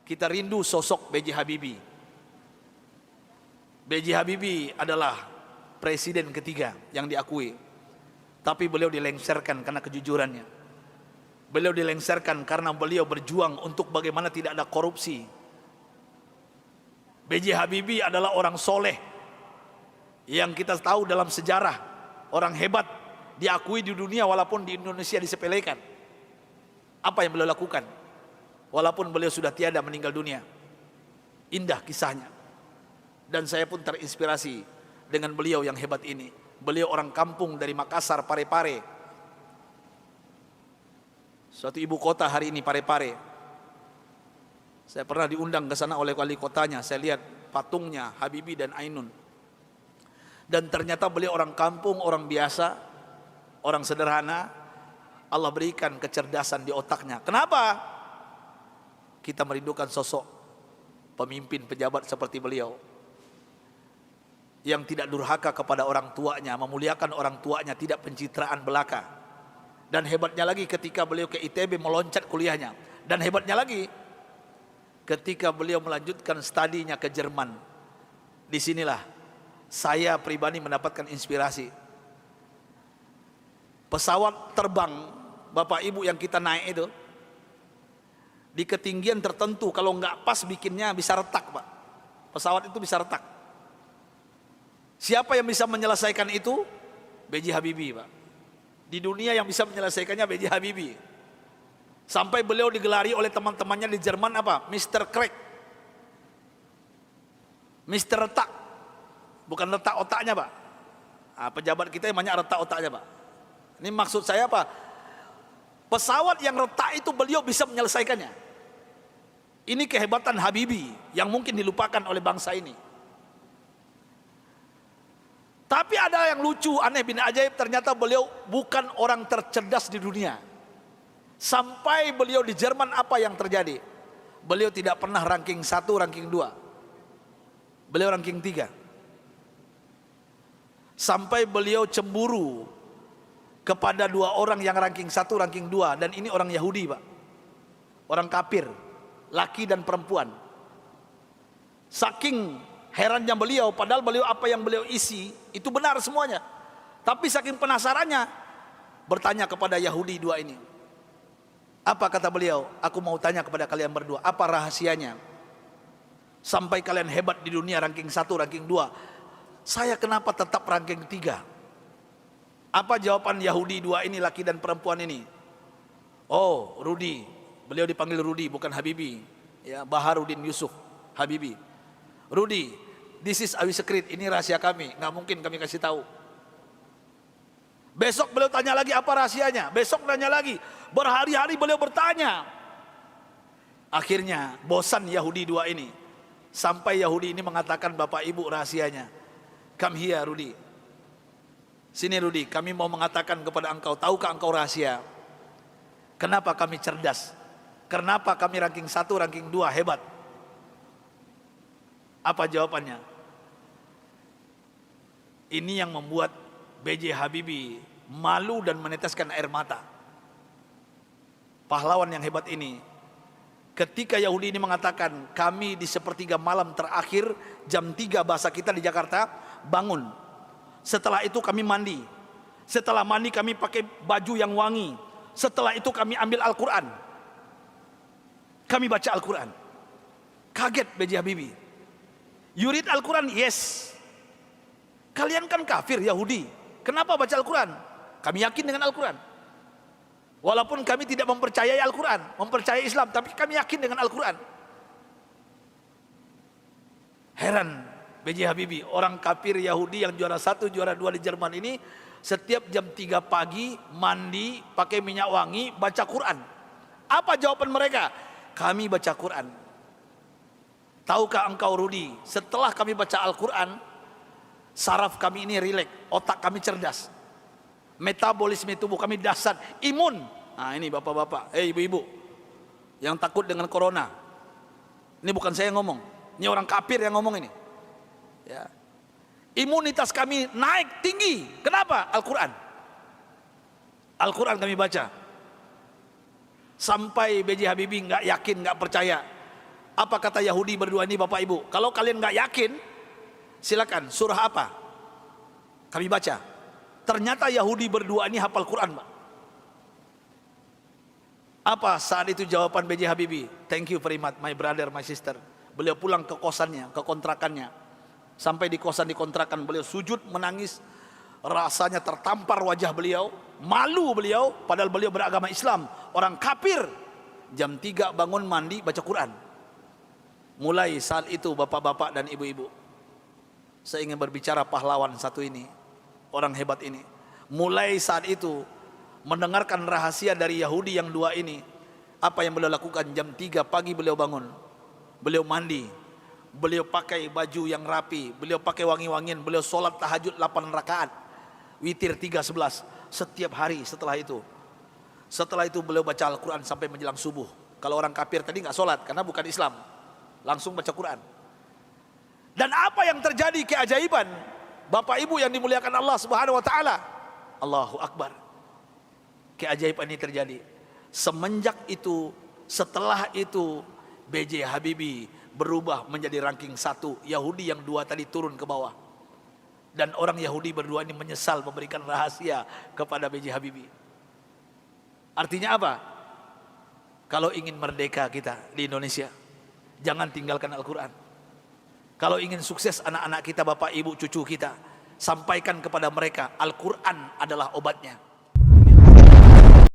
kita rindu sosok B.J. Habibie. B.J. Habibie adalah presiden ketiga yang diakui, tapi beliau dilengsarkan karena kejujurannya. Beliau dilengsarkan karena beliau berjuang untuk bagaimana tidak ada korupsi. B.J. Habibie adalah orang soleh yang kita tahu dalam sejarah, orang hebat, diakui di dunia walaupun di Indonesia disepelekan. Apa yang beliau lakukan walaupun beliau sudah tiada, meninggal dunia? Indah kisahnya, dan saya pun terinspirasi dengan beliau yang hebat ini. Beliau orang kampung dari Makassar, Parepare, suatu ibu kota hari ini, Parepare. Saya pernah diundang ke sana oleh wali kotanya. Saya lihat patungnya Habibie dan Ainun, dan ternyata beliau orang kampung, orang biasa, orang sederhana. Allah berikan kecerdasan di otaknya. Kenapa? Kita merindukan sosok pemimpin pejabat seperti beliau, yang tidak durhaka kepada orang tuanya, memuliakan orang tuanya, tidak pencitraan belaka. Dan hebatnya lagi ketika beliau ke ITB meloncat kuliahnya. Dan hebatnya lagi ketika beliau melanjutkan studinya ke Jerman. Disinilah saya pribadi mendapatkan inspirasi. Pesawat terbang Bapak Ibu yang kita naik itu, di ketinggian tertentu kalau nggak pas bikinnya bisa retak, Pak. Pesawat itu bisa retak. Siapa yang bisa menyelesaikan itu? B.J. Habibie, Pak. Di dunia yang bisa menyelesaikannya B.J. Habibie. Sampai beliau digelari oleh teman-temannya di Jerman apa? Mr. Crack, Mr. Retak. Bukan retak otaknya, Pak. Nah, pejabat kita yang banyak retak otaknya, Pak. Ini maksud saya apa? Pesawat yang retak itu beliau bisa menyelesaikannya. Ini kehebatan Habibie yang mungkin dilupakan oleh bangsa ini. Tapi ada yang lucu, aneh bin ajaib, ternyata beliau bukan orang tercerdas di dunia. Sampai beliau di Jerman, apa yang terjadi? Beliau tidak pernah ranking 1, ranking 2. Beliau ranking 3. Sampai beliau cemburu kepada 2 orang yang ranking 1, ranking 2. Dan ini orang Yahudi, Pak. Orang kafir, laki dan perempuan. Saking herannya beliau, padahal beliau apa yang beliau isi itu benar semuanya. Tapi saking penasarannya, bertanya kepada Yahudi 2 ini. Apa kata beliau? Aku mau tanya kepada kalian berdua, apa rahasianya sampai kalian hebat di dunia, ranking 1, ranking 2? Saya kenapa tetap ranking 3? Apa jawaban Yahudi 2 ini, laki dan perempuan ini? Oh, Rudi. Beliau dipanggil Rudi, bukan Habibie. Ya, Baharudin Yusuf Habibie. Rudi, this is our secret. Ini rahasia kami, nggak mungkin kami kasih tahu. Besok beliau tanya lagi, apa rahasianya? Besok tanya lagi. Berhari-hari beliau bertanya. Akhirnya bosan Yahudi 2 ini. Sampai Yahudi ini mengatakan, Bapak Ibu, rahasianya. Come here, Rudi. Sini, Rudi, kami mau mengatakan kepada engkau, tahukah engkau rahasia? Kenapa kami cerdas? Kenapa kami ranking 1, ranking 2 hebat? Apa jawabannya? Ini yang membuat B.J. Habibie malu dan meneteskan air mata. Pahlawan yang hebat ini, ketika Yahudi ini mengatakan, kami di sepertiga malam terakhir, jam 3 bahasa kita di Jakarta, bangun. Setelah itu kami mandi. Setelah mandi kami pakai baju yang wangi. Setelah itu kami ambil Al-Quran. Kami baca Al-Quran. Kaget B.J. Habibie. You read Al-Quran? Yes. Kalian kan kafir Yahudi, kenapa baca Al-Quran? Kami yakin dengan Al-Quran. Walaupun kami tidak mempercayai Al-Quran, mempercayai Islam, tapi kami yakin dengan Al-Quran. Heran B.J. Habibie, orang kafir Yahudi yang juara 1, juara 2 di Jerman ini, setiap jam 3 pagi mandi, pakai minyak wangi, baca Quran. Apa jawaban mereka? Kami baca Quran. Tahukah engkau, Rudi, setelah kami baca Al-Quran, saraf kami ini rileks, otak kami cerdas, metabolisme tubuh kami dahsyat, imun. Nah ini bapak-bapak, ibu-ibu yang takut dengan corona, ini bukan saya yang ngomong, ini orang kafir yang ngomong ini. Ya. Imunitas kami naik tinggi. Kenapa? Al-Quran. Al-Quran kami baca. Sampai B.J. Habibie nggak yakin, nggak percaya. Apa kata Yahudi berdua ini Bapak Ibu? Kalau kalian nggak yakin, silakan. Surah apa? Kami baca. Ternyata Yahudi berdua ini hafal Quran, Pak. Apa saat itu jawaban B.J. Habibie? Thank you very much my brother, my sister. Beliau pulang ke kosannya, ke kontrakannya. Sampai di kosan di kontrakan beliau sujud menangis. Rasanya tertampar wajah beliau, malu beliau, padahal beliau beragama Islam, orang kafir. Jam 3 bangun mandi baca Quran. Mulai saat itu bapak-bapak dan ibu-ibu, saya ingin berbicara pahlawan satu ini, orang hebat ini. Mulai saat itu mendengarkan rahasia dari Yahudi yang dua ini, apa yang beliau lakukan? Jam 3 pagi beliau bangun, beliau mandi, beliau pakai baju yang rapi, beliau pakai wangi-wangian, beliau sholat tahajud 8 rakaat, witir 3:11 setiap hari. Setelah itu beliau baca Al-Quran sampai menjelang subuh. Kalau orang kafir tadi nggak sholat karena bukan Islam, langsung baca Quran. Dan apa yang terjadi keajaiban, Bapak Ibu yang dimuliakan Allah Subhanahu wa taala. Allahu Akbar. Keajaiban ini terjadi. Semenjak itu, setelah itu B.J. Habibie berubah menjadi ranking 1. Yahudi yang 2 tadi turun ke bawah. Dan orang Yahudi berdua ini menyesal memberikan rahasia kepada B.J. Habibie. Artinya apa? Kalau ingin merdeka kita di Indonesia, jangan tinggalkan Al-Quran. Kalau ingin sukses anak-anak kita, bapak, ibu, cucu kita, sampaikan kepada mereka Al-Quran adalah obatnya.